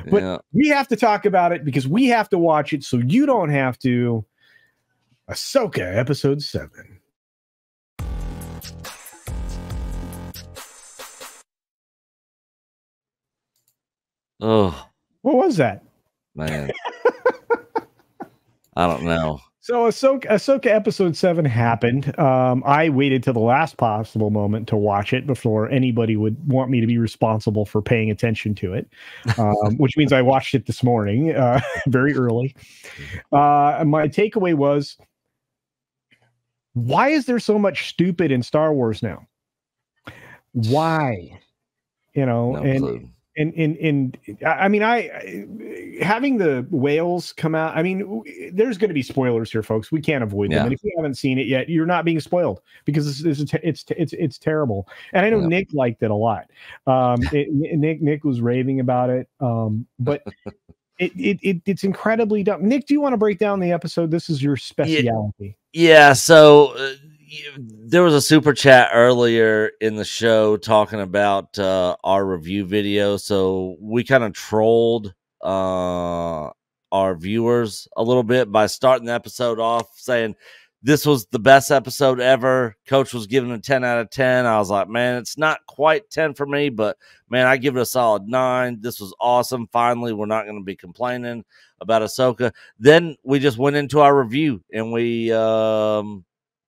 But Yeah. we have to talk about it because we have to watch it so you don't have to. Ahsoka, episode 7. Oh, What was that? man. I don't know. So Ahsoka episode 7 happened. I waited till the last possible moment to watch it before anybody would want me to be responsible for paying attention to it, which means I watched it this morning, very early. My takeaway was, why is there so much stupid in Star Wars now? Why? No clue. And I mean, having the whales come out. I mean, there's going to be spoilers here, folks. We can't avoid them. And if you haven't seen it yet, you're not being spoiled because it's terrible. And I know Nick liked it a lot. Nick was raving about it. But it's incredibly dumb. Nick, do you want to break down the episode? This is your specialty. Yeah. So there was a super chat earlier in the show talking about our review video. So we kind of trolled our viewers a little bit by starting the episode off saying this was the best episode ever. Coach was giving a 10 out of 10. I was like, man, it's not quite 10 for me, but man, I give it a solid 9. This was awesome. Finally, we're not going to be complaining about Ahsoka. Then we just went into our review and we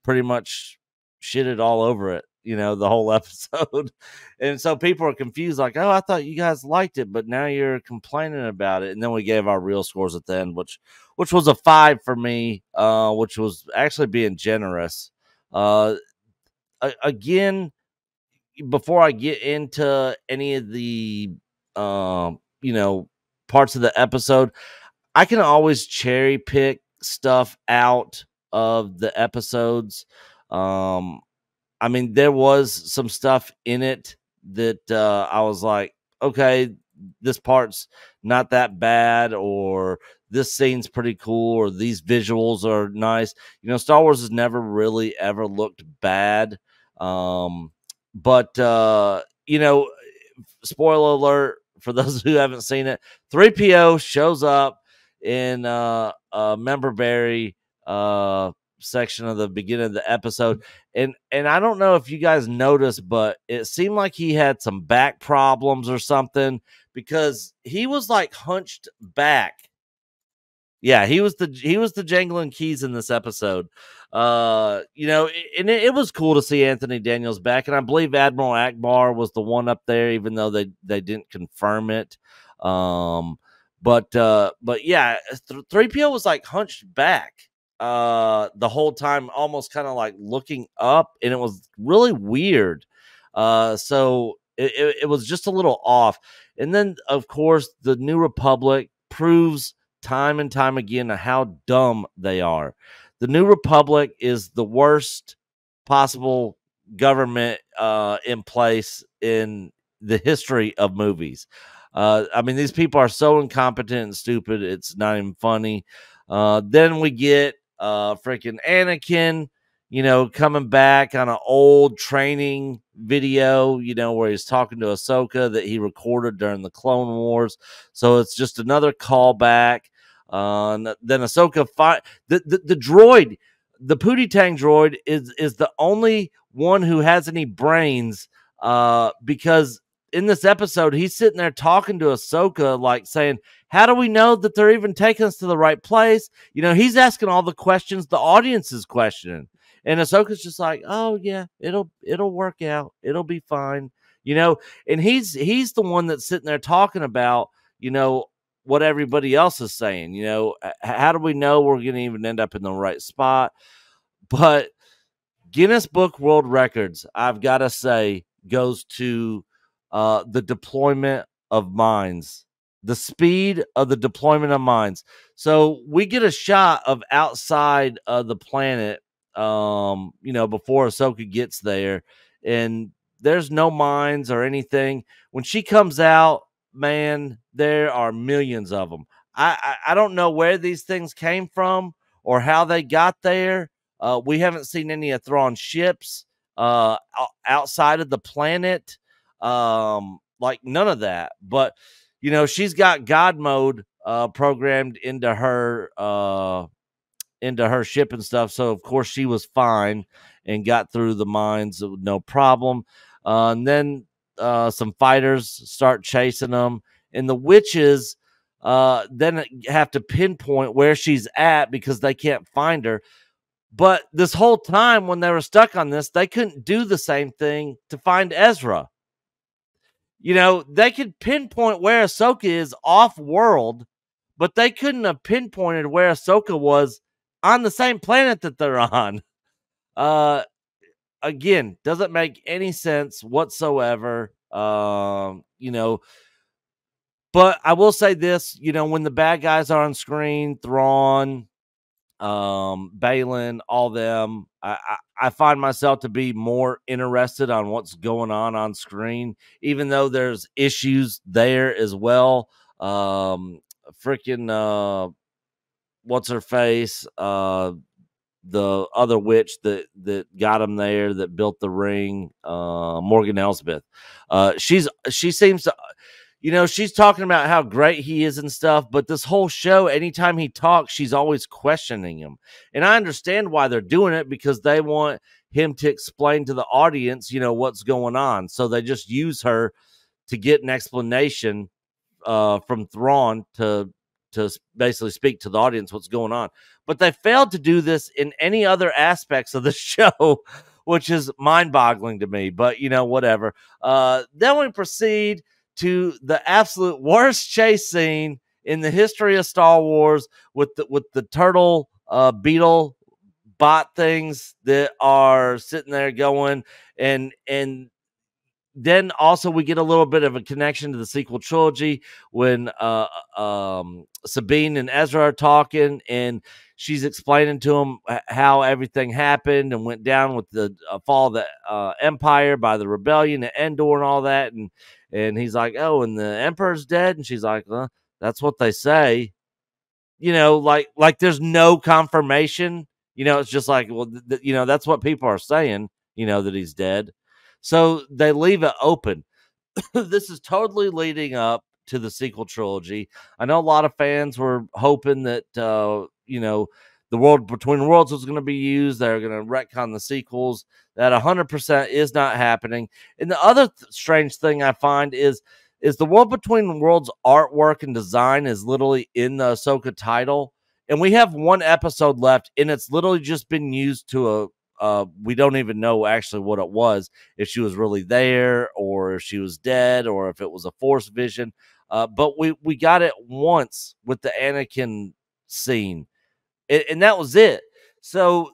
pretty much shitted all over it, the whole episode. And so people are confused, like, oh, I thought you guys liked it, but now you're complaining about it. And then we gave our real scores at the end, which was a 5 for me, which was actually being generous. Again, before I get into any of the parts of the episode, I can always cherry pick stuff out of the episodes. I mean, there was some stuff in it that I was like, okay, this part's not that bad, or this scene's pretty cool, or these visuals are nice. Star Wars has never really ever looked bad. But spoiler alert for those who haven't seen it, 3PO shows up in a member berry section of the beginning of the episode, and I don't know if you guys noticed, but it seemed like he had some back problems or something, because he was like hunched back. Yeah, he was the jangling keys in this episode. And it was cool to see Anthony Daniels back, and I believe Admiral Akbar was the one up there, even though they didn't confirm it. But yeah, 3PO was like hunched back the whole time, almost kind of like looking up, and it was really weird. So it was just a little off. And then, of course, the New Republic proves time and time again how dumb they are. The New Republic is the worst possible government in place in the history of movies. I mean, these people are so incompetent and stupid, it's not even funny. Then we get freaking Anakin, coming back on an old training video, where he's talking to Ahsoka that he recorded during the Clone Wars. So it's just another callback. Then Ahsoka the droid, the Pootie Tang droid is the only one who has any brains, because in this episode he's sitting there talking to Ahsoka, like saying, how do we know that they're even taking us to the right place? He's asking all the questions the audience is questioning. And Ahsoka's just like, oh yeah, it'll work out. It'll be fine. And he's the one that's sitting there talking about, what everybody else is saying. How do we know we're going to even end up in the right spot? But Guinness Book World Records, I've got to say, goes to the deployment of mines. The speed of the deployment of mines. So we get a shot of outside of the planet, before Ahsoka gets there, and there's no mines or anything. When she comes out, man, there are millions of them. I don't know where these things came from or how they got there. We haven't seen any of Thrawn ships outside of the planet, like none of that. But she's got God mode programmed into her ship and stuff. So of course she was fine and got through the mines with no problem. And then some fighters start chasing them, and the witches then have to pinpoint where she's at because they can't find her. But this whole time when they were stuck on this, they couldn't do the same thing to find Ezra. They could pinpoint where Ahsoka is off world, but they couldn't have pinpointed where Ahsoka was on the same planet that they're on. Again, doesn't make any sense whatsoever. But I will say this, when the bad guys are on screen, Thrawn, Balin, all them, I find myself to be more interested on what's going on screen, even though there's issues there as well. Freaking what's her face? The other witch that got him there, that built the ring, Morgan Elsbeth. She seems to, she's talking about how great he is and stuff, but this whole show, anytime he talks, she's always questioning him. And I understand why they're doing it, because they want him to explain to the audience, what's going on. So they just use her to get an explanation from Thrawn to basically speak to the audience what's going on. But they failed to do this in any other aspects of the show, which is mind-boggling to me. But, whatever. Then we proceed to the absolute worst chase scene in the history of Star Wars with the turtle beetle bot things that are sitting there going, and then also we get a little bit of a connection to the sequel trilogy when Sabine and Ezra are talking, and she's explaining to him how everything happened and went down with the fall of the Empire by the rebellion at Endor and all that. And he's like, oh, and the Emperor's dead? And she's like, well, that's what they say. Like there's no confirmation. It's just like, well, that's what people are saying, that he's dead. So they leave it open. This is totally leading up to the sequel trilogy. I know a lot of fans were hoping that, the World Between Worlds was going to be used. They're going to retcon the sequels. That 100% is not happening. And the other strange thing I find is the World Between Worlds artwork and design is literally in the Ahsoka title. And we have one episode left, and it's literally just been used to we don't even know actually what it was, if she was really there or if she was dead or if it was a Force vision. But we got it once with the Anakin scene, and that was it. So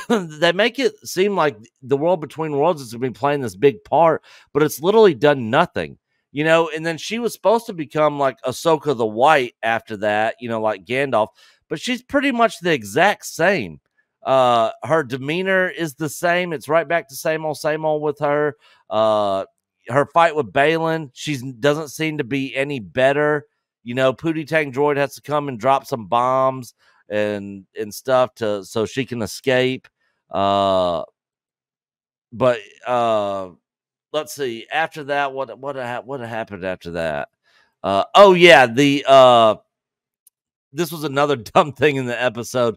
they make it seem like the World Between Worlds is going to be playing this big part, but it's literally done nothing. And then she was supposed to become like Ahsoka the White after that, like Gandalf, but she's pretty much the exact same. Her demeanor is the same. It's right back to same old with her. Her fight with Balin, she doesn't seem to be any better. Pootie Tang Droid has to come and drop some bombs and stuff so she can escape. But let's see. After that, what happened after that? Oh yeah, this was another dumb thing in the episode.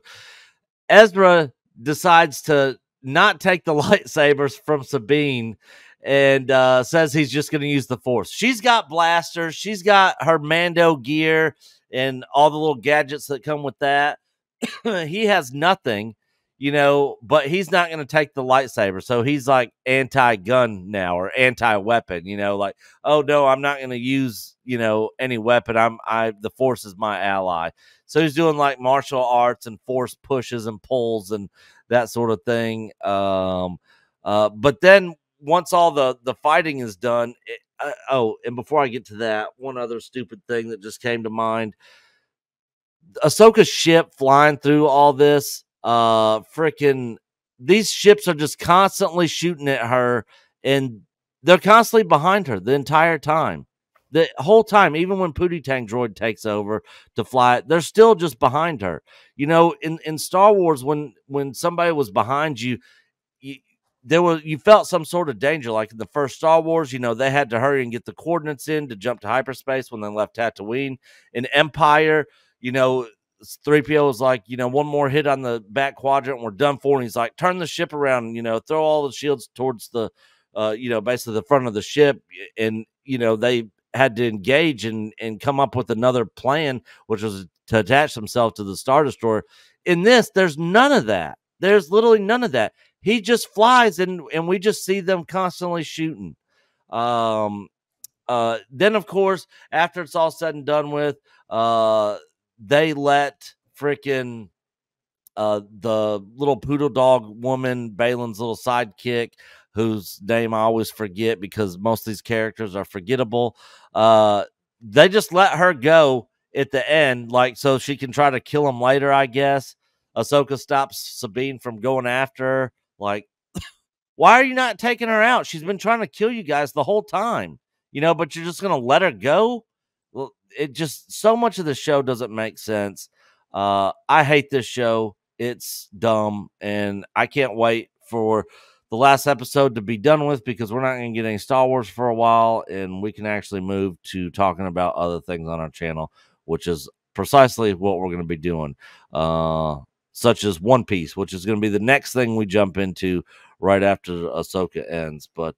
Ezra decides to not take the lightsabers from Sabine and says he's just going to use the Force. She's got blasters. She's got her Mando gear and all the little gadgets that come with that. He has nothing, but he's not going to take the lightsaber. So he's like anti-gun now, or anti-weapon, like, oh no, I'm not going to use, any weapon. The Force is my ally. So he's doing like martial arts and Force pushes and pulls and that sort of thing. But then once all the fighting is done, and before I get to that, one other stupid thing that just came to mind. Ahsoka's ship flying through all this, these ships are just constantly shooting at her, and they're constantly behind her the entire time. The whole time, even when Pootie Tang Droid takes over to fly, they're still just behind her. In Star Wars, when somebody was behind you, you felt some sort of danger, like in the first Star Wars. They had to hurry and get the coordinates in to jump to hyperspace when they left Tatooine. In Empire, 3PO was like, one more hit on the back quadrant, and we're done for. And he's like, turn the ship around, throw all the shields towards the, basically the front of the ship. And, they had to engage and come up with another plan, which was to attach themselves to the Star Destroyer. In this, there's none of that. There's literally none of that. He just flies, and we just see them constantly shooting. Then, of course, after it's all said and done with, they let freaking the little poodle dog woman, Balin's little sidekick, whose name I always forget because most of these characters are forgettable. They just let her go at the end, like so she can try to kill him later, I guess. Ahsoka stops Sabine from going after her. Like, why are you not taking her out? She's been trying to kill you guys the whole time, but you're just going to let her go? Well, it just, so much of the show doesn't make sense. I hate this show. It's dumb, and I can't wait for the last episode to be done with because we're not going to get any Star Wars for a while, and we can actually move to talking about other things on our channel, which is precisely what we're going to be doing, such as One Piece, which is going to be the next thing we jump into right after Ahsoka ends. But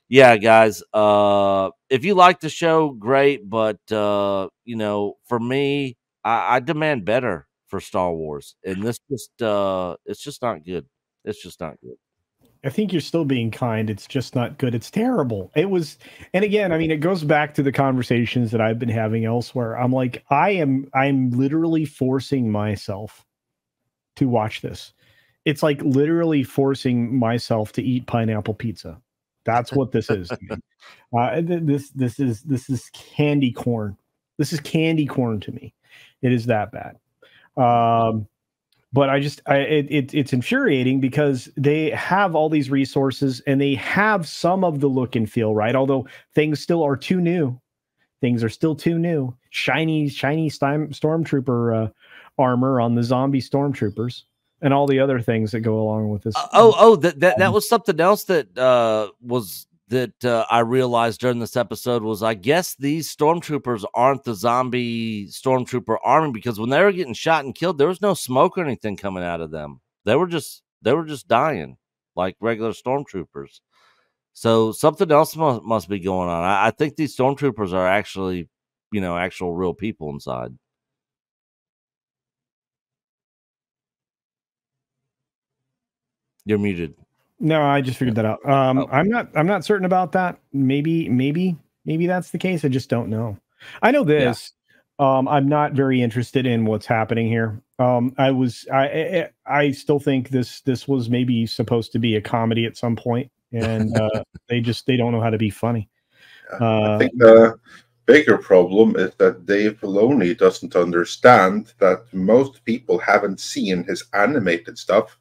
yeah, guys, if you like the show, great. But for me, I demand better for Star Wars, and this just it's just not good. It's just not good. I think you're still being kind. It's just not good. It's terrible. It was, and again, I mean, it goes back to the conversations that I've been having elsewhere. I'm like, I'm literally forcing myself to watch this. It's like literally forcing myself to eat pineapple pizza. That's what this is. This is candy corn. This is candy corn to me. It is that bad. But it's infuriating because they have all these resources and they have some of the look and feel, right? Although things still are too new. Things are still too new. Shiny stormtrooper armor on the zombie stormtroopers and all the other things that go along with this. That was something else that I realized during this episode was, I guess these stormtroopers aren't the zombie stormtrooper army, because when they were getting shot and killed, there was no smoke or anything coming out of them. They were just dying like regular stormtroopers. So something else must be going on. I think these stormtroopers are actually, actual real people inside. You're muted. No, I just figured that out. I'm not certain about that. Maybe that's the case. I just don't know. I know this. Yeah. I'm not very interested in what's happening here. I still think this was maybe supposed to be a comedy at some point, and they don't know how to be funny. I think the bigger problem is that Dave Filoni doesn't understand that most people haven't seen his animated stuff.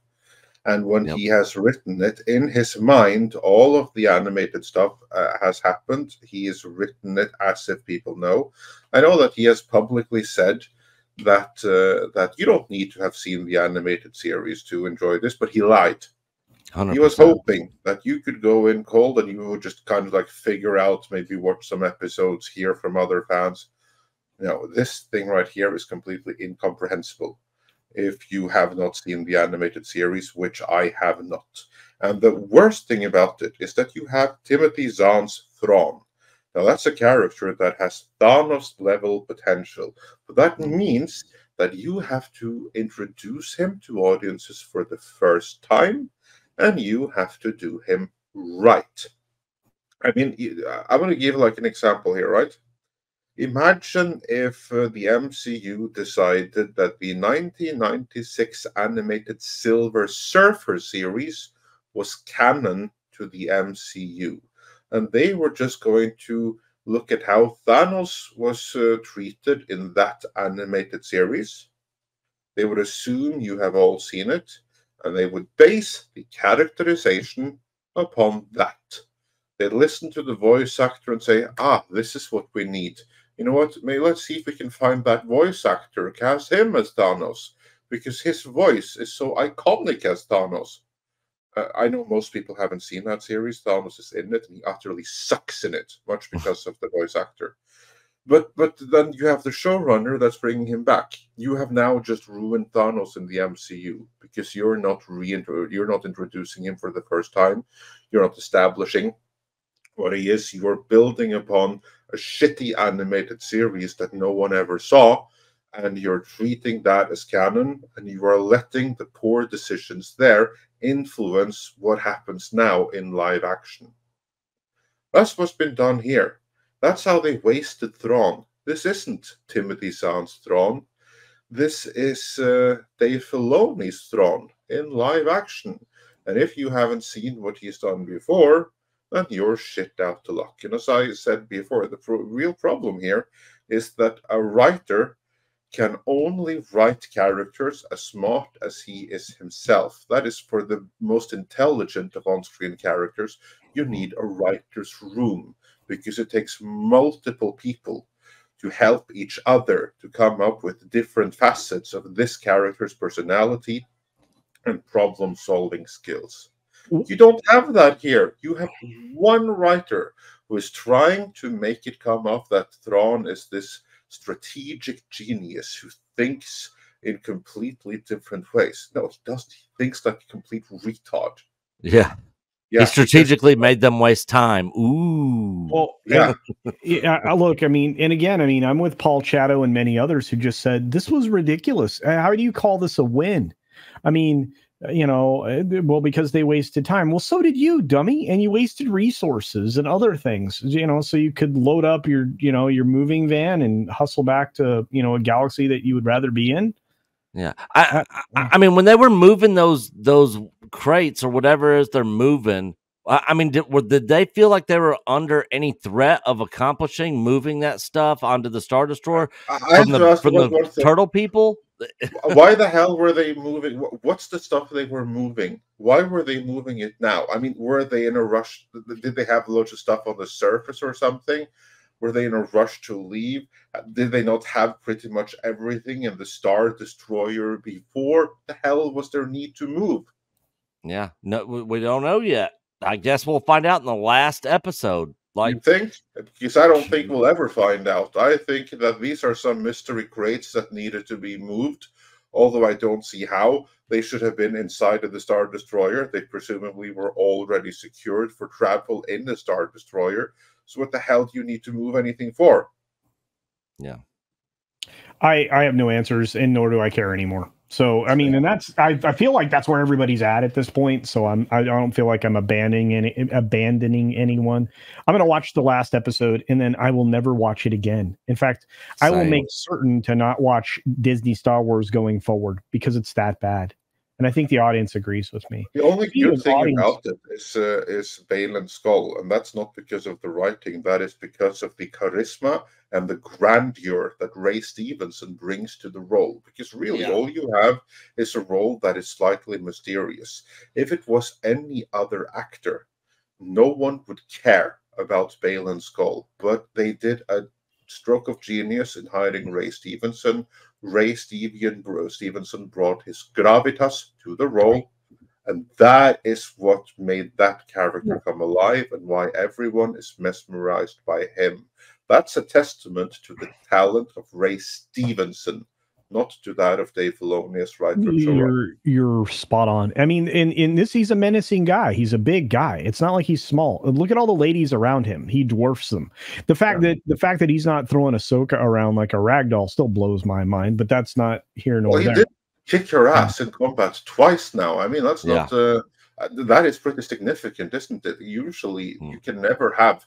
And when he has written it in his mind, all of the animated stuff has happened. He has written it as if people know. I know that he has publicly said that that you don't need to have seen the animated series to enjoy this, but he lied. 100%. He was hoping that you could go in cold and you would just kind of like figure out, maybe watch some episodes, hear from other fans. This thing right here is completely incomprehensible if you have not seen the animated series, which I have not. And the worst thing about it is that you have Timothy Zahn's Thrawn. Now, that's a character that has Thanos-level potential. But that means that you have to introduce him to audiences for the first time, and you have to do him right. I mean, I'm going to give like an example here, right? Imagine if the MCU decided that the 1996 animated Silver Surfer series was canon to the MCU. And they were just going to look at how Thanos was treated in that animated series. They would assume you have all seen it, and they would base the characterization upon that. They'd listen to the voice actor and say, this is what we need. You know what? Maybe let's see if we can find that voice actor, cast him as Thanos, because his voice is so iconic as Thanos. I know most people haven't seen that series. Thanos is in it, and he utterly sucks in it, much because of the voice actor. But then you have the showrunner that's bringing him back. You have now just ruined Thanos in the MCU because you're not introducing him for the first time. You're not establishing what he is. You're building upon a shitty animated series that no one ever saw, and you're treating that as canon, and you are letting the poor decisions there influence what happens now in live action. That's what's been done here. That's how they wasted Thrawn. This isn't Timothy Zahn's Thrawn. This is Dave Filoni's Thrawn in live action. And if you haven't seen what he's done before, then you're shit out to luck. And as I said before, the real problem here is that a writer can only write characters as smart as he is himself. That is, for the most intelligent of on-screen characters, you need a writer's room, because it takes multiple people to help each other to come up with different facets of this character's personality and problem-solving skills. You don't have that here. You have one writer who is trying to make it come off that Thrawn is this strategic genius who thinks in completely different ways. No, he doesn't. He thinks like a complete retard. Yeah. He strategically made them waste time. Ooh. Well, yeah. Look, I mean, and again, I mean, I'm with Paul Chatto and many others who just said this was ridiculous. How do you call this a win? I mean, you know, well, because they wasted time. Well, so did you, dummy, and you wasted resources and other things, you know, so you could load up your, you know, your moving van and hustle back to, you know, a galaxy that you would rather be in. Yeah, I mean, when they were moving those crates or whatever it is they're moving, I mean, did they feel like they were under any threat of moving that stuff onto the Star Destroyer from the turtle people? Why the hell were they moving? What's the stuff they were moving? Why were they moving it now? I mean, were they in a rush? Did they have loads of stuff on the surface or something? Were they in a rush to leave? Did they not have pretty much everything in the Star Destroyer before? The hell was their need to move? Yeah, no, we don't know yet. I guess we'll find out in the last episode. Like, you think? Because I don't think we'll ever find out. I think that these are some mystery crates that needed to be moved, although I don't see how. They should have been inside of the Star Destroyer. They presumably were already secured for travel in the Star Destroyer. So what the hell do you need to move anything for? Yeah. I have no answers, and nor do I care anymore. So, I mean, and that's, I feel like that's where everybody's at this point. So I don't feel like I'm abandoning anyone. I'm going to watch the last episode, and then I will never watch it again. In fact, I will make certain to not watch Disney Star Wars going forward because it's that bad. And I think the audience agrees with me. The only good thing about it is Baylan Skoll, and that's not because of the writing. That is because of the charisma and the grandeur that Ray Stevenson brings to the role. Because really, all you have is a role that is slightly mysterious. If it was any other actor, no one would care about Baylan Skoll. But they did a stroke of genius in hiring Ray Stevenson. Ray Stevenson brought his gravitas to the role, and that is what made that character come alive and why everyone is mesmerized by him. That's a testament to the talent of Ray Stevenson, not to that of Dave Filoni as writer. You're spot on. I mean, in this, he's a menacing guy. He's a big guy. It's not like he's small. Look at all the ladies around him. He dwarfs them. The fact that he's not throwing Ahsoka around like a ragdoll still blows my mind. But that's not here nor there. He did kick your ass in combat twice now. I mean, that's not. That is pretty significant, isn't it? Usually, you can never have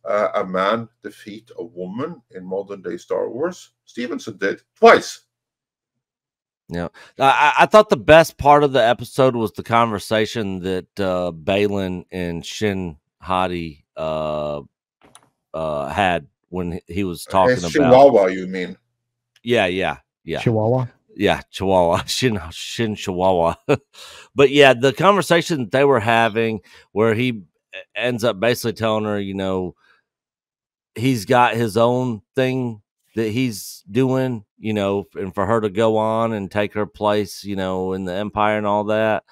a man defeat a woman in modern day Star Wars. Stevenson did twice. Yeah, I thought the best part of the episode was the conversation that Baylan and Shin Hati had when he was talking about Chihuahua. You mean? Yeah. Chihuahua. Yeah, Chihuahua, Shin Chihuahua. But yeah, the conversation that they were having, where he ends up basically telling her, you know, he's got his own thing that he's doing, you know, and for her to go on and take her place, you know, in the Empire and all that.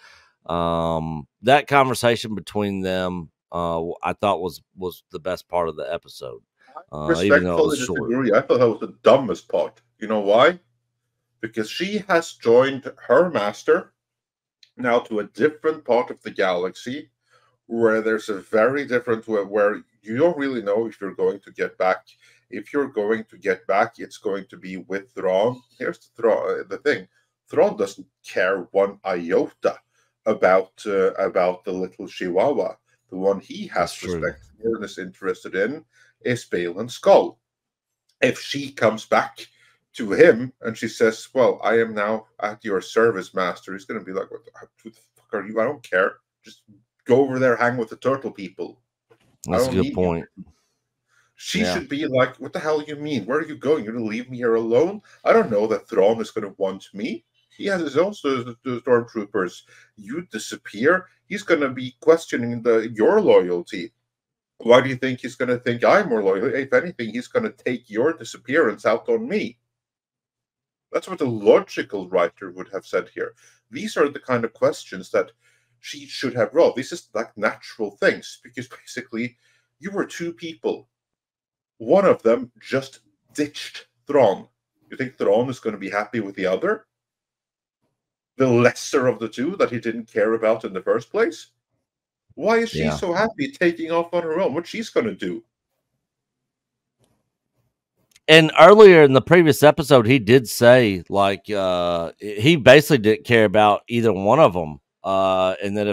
That conversation between them, I thought was the best part of the episode. Even though it was short. Disagree. I thought that was the dumbest part. You know why? Because she has joined her master now to a different part of the galaxy, where there's a very different where you don't really know if you're going to get back. If you're going to get back, it's going to be with Thrawn. Here's the thing: Thrawn doesn't care one iota about the little Chihuahua. The one he has respect for and is interested in is Baylan Skoll. If she comes back to him and she says, "Well, I am now at your service, master," he's going to be like, "What the fuck are you? I don't care. Just go over there, hang with the turtle people." That's a good point. She should be like, "What the hell do you mean? Where are you going? You're going to leave me here alone?" I don't know that Thrawn is going to want me. He has his own stormtroopers. You disappear, he's going to be questioning your loyalty. Why do you think he's going to think I'm more loyal? If anything, he's going to take your disappearance out on me. That's what a logical writer would have said here. These are the kind of questions that she should have wrote. These is like natural things, because basically you were two people. One of them just ditched Thrawn. You think Thrawn is going to be happy with the other? The lesser of the two that he didn't care about in the first place? Why is she so happy taking off on her own? What she's going to do? And earlier in the previous episode, he did say, like, he basically didn't care about either one of them, and that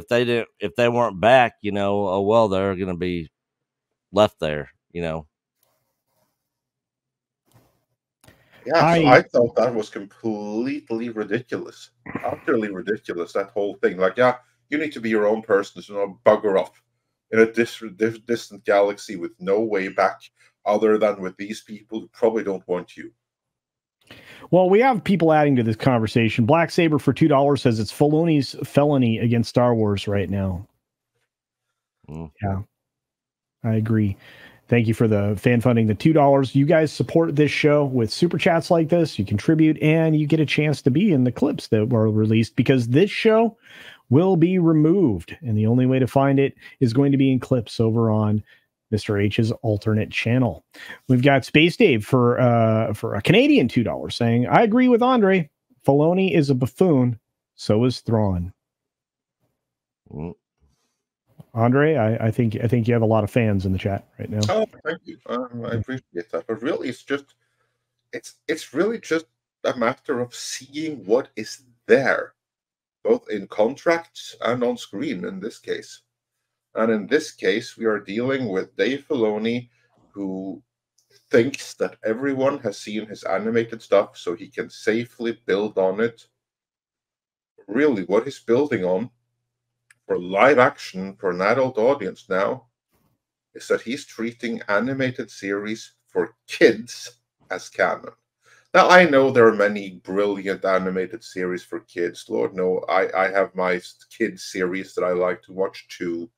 if they weren't back, you know, oh well, they're going to be left there, you know. Yeah, I thought that was completely ridiculous, utterly ridiculous. That whole thing, like, yeah, you need to be your own person, so bugger off in a distant galaxy with no way back, other than with these people who probably don't want you. Well, we have people adding to this conversation. Black Saber for $2 says it's Filoni's felony against Star Wars right now. Yeah, I agree. Thank you for the fan funding, the $2. You guys support this show with super chats like this. You contribute, and you get a chance to be in the clips that were released, because this show will be removed, and the only way to find it is going to be in clips over on Mr. H's alternate channel. We've got Space Dave for a Canadian $2 saying, "I agree with Andre. Filoni is a buffoon. So is Thrawn." Andre, I think you have a lot of fans in the chat right now. Oh, thank you. I appreciate that. But really, it's really just a matter of seeing what is there, both in contracts and on screen in this case. And in this case, we are dealing with Dave Filoni, who thinks that everyone has seen his animated stuff, so he can safely build on it. Really, what he's building on for live action for an adult audience now is that he's treating animated series for kids as canon. Now, I know there are many brilliant animated series for kids. Lord, no, I have my kids series that I like to watch too.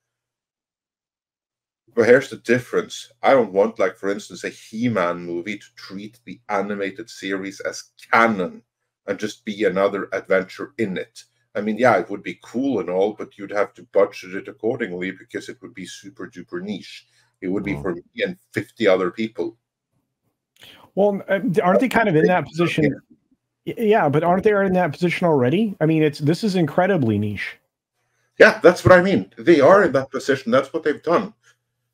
But here's the difference. I don't want, like, for instance, a He-Man movie to treat the animated series as canon and just be another adventure in it. I mean, yeah, it would be cool and all, but you'd have to budget it accordingly, because it would be super duper niche. It would be for me and 50 other people. Well, aren't they kind of in that position? Yeah, but aren't they in that position already? I mean, this is incredibly niche. Yeah, that's what I mean. They are in that position. That's what they've done.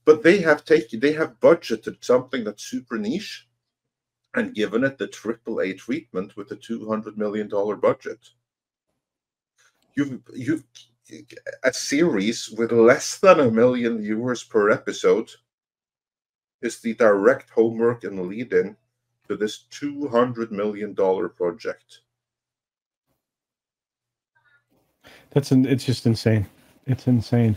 But they have budgeted something that's super niche and given it the AAA treatment with a $200 million budget. You've a series with less than 1 million viewers per episode is the direct homework and lead-in to this $200 million project. It's just insane. It's insane.